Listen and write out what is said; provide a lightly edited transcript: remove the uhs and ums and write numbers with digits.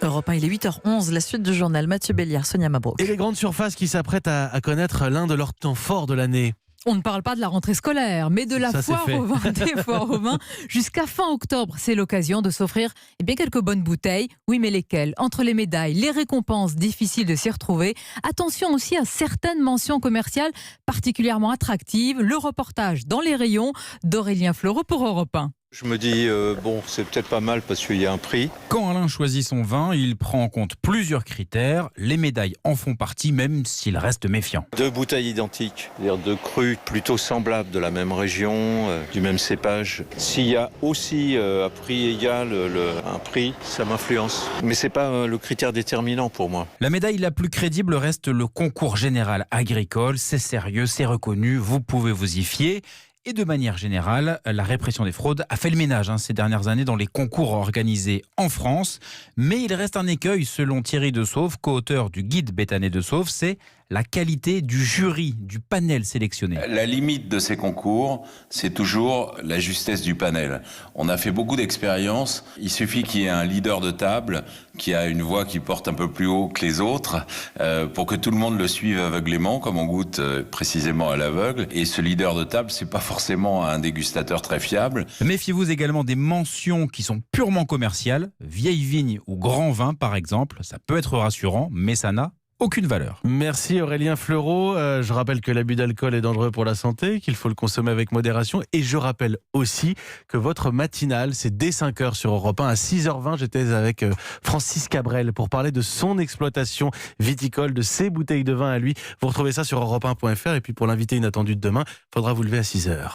Europe 1, il est 8h11, la suite du journal. Mathieu Béliard, Sonia Mabrouk. Et les grandes surfaces qui s'apprêtent à connaître l'un de leurs temps forts de l'année. On ne parle pas de la rentrée scolaire, mais de la foire au vin, des foires au vin. Jusqu'à fin octobre, c'est l'occasion de s'offrir quelques bonnes bouteilles. Oui, mais lesquelles ? Entre les médailles, les récompenses, difficile de s'y retrouver. Attention aussi à certaines mentions commerciales particulièrement attractives. Le reportage dans les rayons d'Aurélien Fleureau pour Europe 1. Je me dis, c'est peut-être pas mal parce qu'il y a un prix. Quand Alain choisit son vin, il prend en compte plusieurs critères. Les médailles en font partie, même s'il reste méfiant. 2 bouteilles identiques, c'est-à-dire 2 crus plutôt semblables de la même région, du même cépage. S'il y a aussi à prix égal un prix, ça m'influence. Mais c'est pas le critère déterminant pour moi. La médaille la plus crédible reste le concours général agricole. C'est sérieux, c'est reconnu, vous pouvez vous y fier. Et de manière générale, la répression des fraudes a fait le ménage ces dernières années dans les concours organisés en France. Mais il reste un écueil, selon Thierry Dessauve, co-auteur du guide Bétané de Sauve, c'est la qualité du jury, du panel sélectionné. La limite de ces concours, c'est toujours la justesse du panel. On a fait beaucoup d'expériences. Il suffit qu'il y ait un leader de table qui a une voix qui porte un peu plus haut que les autres pour que tout le monde le suive aveuglément, comme on goûte précisément à l'aveugle. Et ce leader de table, c'est pas forcément un dégustateur très fiable. Méfiez-vous également des mentions qui sont purement commerciales. Vieille vigne ou grand vin, par exemple. Ça peut être rassurant, mais ça n'a aucune valeur. Merci Aurélien Fleureau. Je rappelle que l'abus d'alcool est dangereux pour la santé, qu'il faut le consommer avec modération. Et je rappelle aussi que votre matinale, c'est dès 5h sur Europe 1. À 6h20, j'étais avec Francis Cabrel pour parler de son exploitation viticole, de ses bouteilles de vin à lui. Vous retrouvez ça sur europe1.fr. Et puis pour l'invité inattendu de demain, il faudra vous lever à 6h.